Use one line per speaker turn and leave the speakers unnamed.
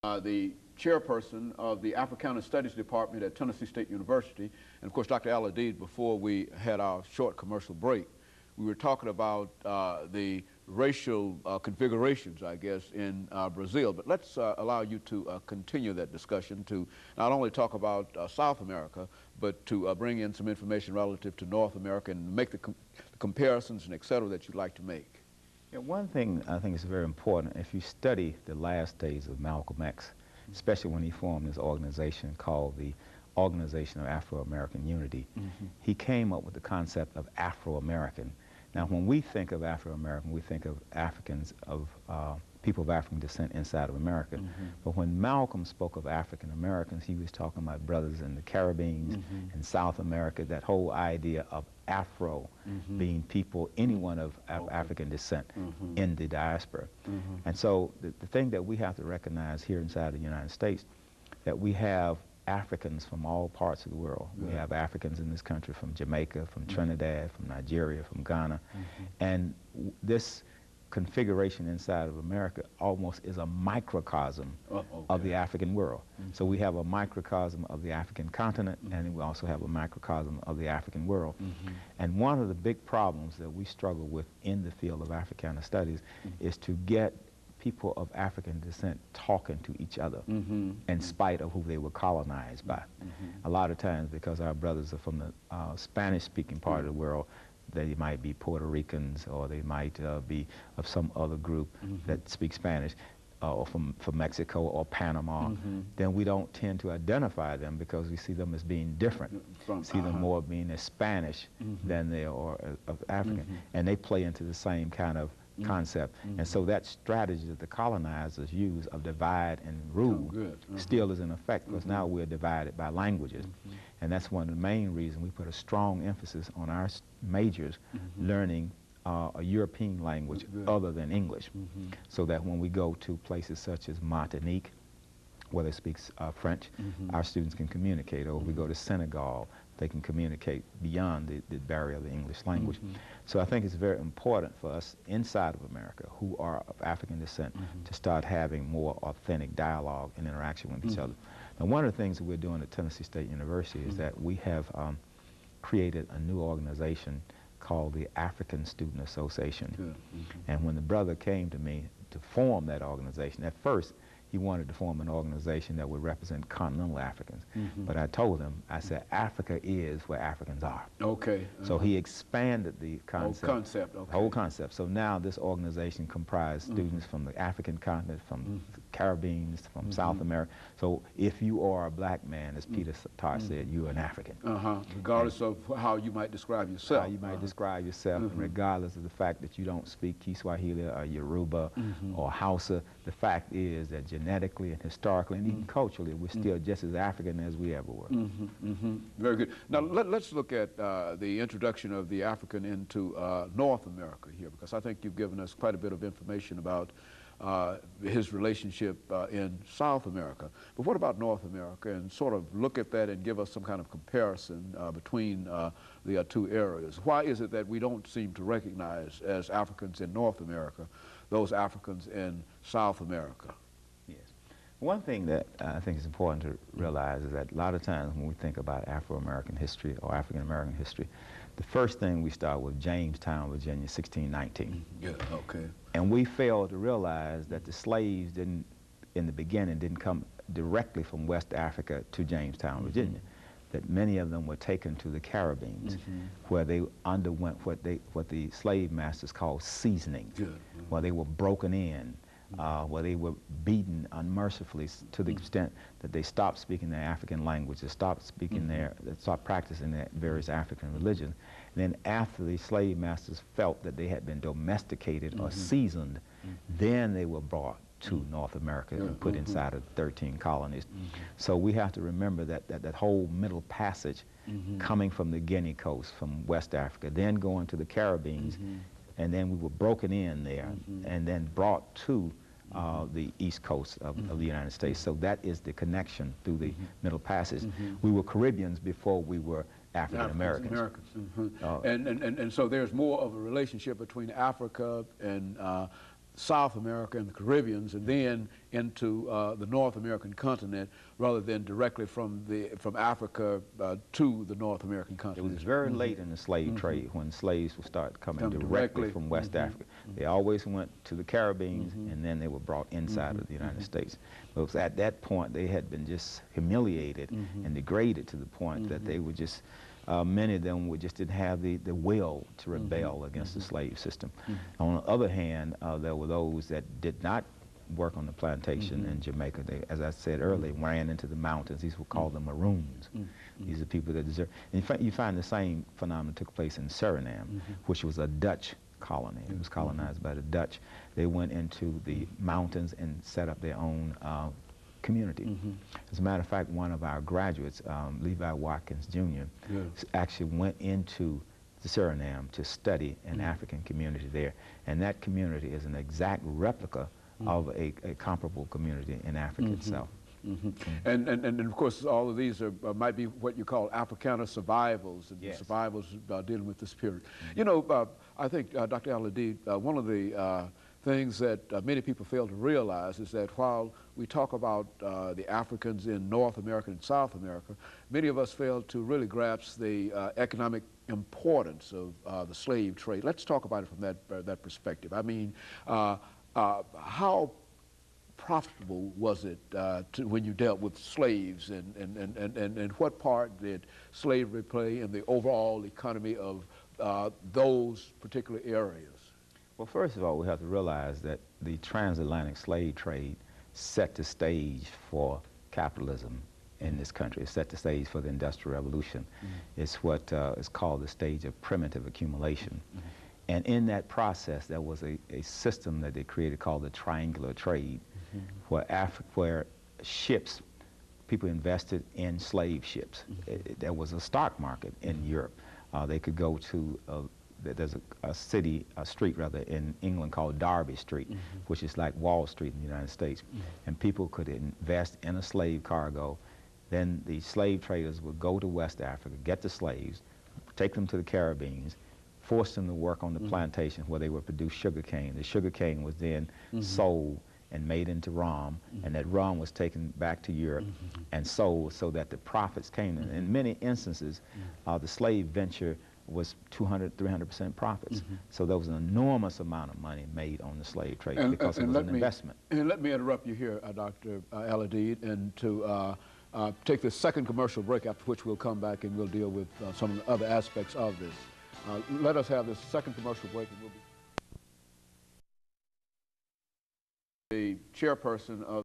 The chairperson of the Africana Studies Department at Tennessee State University. And of course, Dr. Al-Hadid, before we had our short commercial break, we were talking about the racial configurations, I guess, in Brazil. But let's allow you to continue that discussion to not only talk about South America, but to bring in some information relative to North America and make the comparisons and et cetera that you'd like to make.
Yeah, one thing I think is very important, if you study the last days of Malcolm X, especially when he formed this organization called the Organization of Afro-American Unity, he came up with the concept of Afro-American. Now, when we think of Afro-American, we think of Africans, of people of African descent inside of America. But when Malcolm spoke of African Americans, he was talking about brothers in the Caribbean and South America, that whole idea of Afro being people, anyone of African descent in the diaspora. And so the thing that we have to recognize here inside the United States, that we have Africans from all parts of the world. We have Africans in this country from Jamaica, from Trinidad, from Nigeria, from Ghana. And this configuration inside of America almost is a microcosm of the African world. So we have a microcosm of the African continent, and we also have a microcosm of the African world. And one of the big problems that we struggle with in the field of Africana studies is to get people of African descent talking to each other in spite of who they were colonized by. A lot of times, because our brothers are from the Spanish-speaking part of the world, they might be Puerto Ricans, or they might be of some other group that speaks Spanish, or from Mexico or Panama, then we don't tend to identify them because we see them as being different. See them more being as Spanish than they are of African. And they play into the same kind of concept. And so that strategy that the colonizers use of divide and rule still is in effect, because now we're divided by languages. And that's one of the main reasons we put a strong emphasis on our majors learning a European language other than English, so that when we go to places such as Martinique, where they speak French, our students can communicate. Or if we go to Senegal, they can communicate beyond the barrier of the English language. So I think it's very important for us inside of America who are of African descent to start having more authentic dialogue and interaction with each other. Now, one of the things that we're doing at Tennessee State University is that we have created a new organization called the African Student Association. And when the brother came to me to form that organization, at first he wanted to form an organization that would represent continental Africans. But I told him, I said, Africa is where Africans are. So he expanded the concept. The whole concept. So now this organization comprises students from the African continent, from the Caribbean, from South America. So if you are a black man, as Peter Tarr said, you're an African.
Regardless of how you might describe yourself.
How you might describe yourself, and regardless of the fact that you don't speak Kiswahili or Yoruba or Hausa, the fact is that genetically and historically and even culturally, we're still just as African as we ever were.
Very good. Now let's look at the introduction of the African into North America here, because I think you've given us quite a bit of information about his relationship in South America. But what about North America, and sort of look at that and give us some kind of comparison between the two areas. Why is it that we don't seem to recognize as Africans in North America those Africans in South America?
One thing that I think is important to realize is that a lot of times when we think about Afro-American history or African-American history, the first thing we start with Jamestown, Virginia, 1619. And we fail to realize that the slaves didn't, in the beginning, didn't come directly from West Africa to Jamestown, Virginia. That many of them were taken to the Caribbean, where they underwent what the slave masters called seasoning, where they were broken in, where they were beaten unmercifully to the extent that they stopped speaking their African language, they stopped speaking they stopped practicing their various African religions. And then after the slave masters felt that they had been domesticated or seasoned, then they were brought to North America and put inside of 13 colonies. So we have to remember that whole middle passage coming from the Guinea coast, from West Africa, then going to the Caribbean, and then we were broken in there and then brought to the east coast of the United States. So that is the connection through the Middle Passage. We were Caribbeans before we were African Americans.
And so there's more of a relationship between Africa and South America and the Caribbeans, and then into the North American continent, rather than directly from Africa to the North American continent.
It was very late in the slave trade when slaves would start coming directly from West Africa. They always went to the Caribbeans, and then they were brought inside of the United States. But it was at that point they had been just humiliated and degraded to the point that they were just, many of them just didn't have the will to rebel against the slave system. On the other hand, there were those that did not work on the plantation in Jamaica. They, as I said earlier, ran into the mountains. These were called the Maroons. These are people that deserve. And you find the same phenomenon took place in Suriname, which was a Dutch colony. It was colonized by the Dutch. They went into the mountains and set up their own community. As a matter of fact, one of our graduates, Levi Watkins Jr., actually went into the Suriname to study an African community there. And that community is an exact replica of a comparable community in Africa itself.
And of course, all of these are, might be what you call Africana survivals, and survivals dealing with this period. You know, I think, Dr. AAl-Hadid, one of the things that many people fail to realize is that while we talk about the Africans in North America and South America, many of us fail to really grasp the economic importance of the slave trade. Let's talk about it from that perspective. I mean, how profitable was it when you dealt with slaves, and what part did slavery play in the overall economy of those particular areas?
Well, first of all, we have to realize that the transatlantic slave trade set the stage for capitalism in this country. It set the stage for the Industrial Revolution. It's what is called the stage of primitive accumulation. And in that process, there was a system that they created called the triangular trade, where ships, people invested in slave ships. There was a stock market in Europe. They could go to, there's a street rather, in England called Derby Street, which is like Wall Street in the United States. And people could invest in a slave cargo. Then the slave traders would go to West Africa, get the slaves, take them to the Caribbeans, forced them to work on the plantation where they would produce sugar cane. The sugar cane was then sold and made into rum, and that rum was taken back to Europe and sold so that the profits came in. In many instances, the slave venture was 200, 300% profits. So there was an enormous amount of money made on the slave trade because it was an investment.
And let me interrupt you here, Dr. AAl-Hadid, and to take this second commercial break, after which we'll come back and we'll deal with some of the other aspects of this. Let us have this second commercial break, and we'll be the chairperson of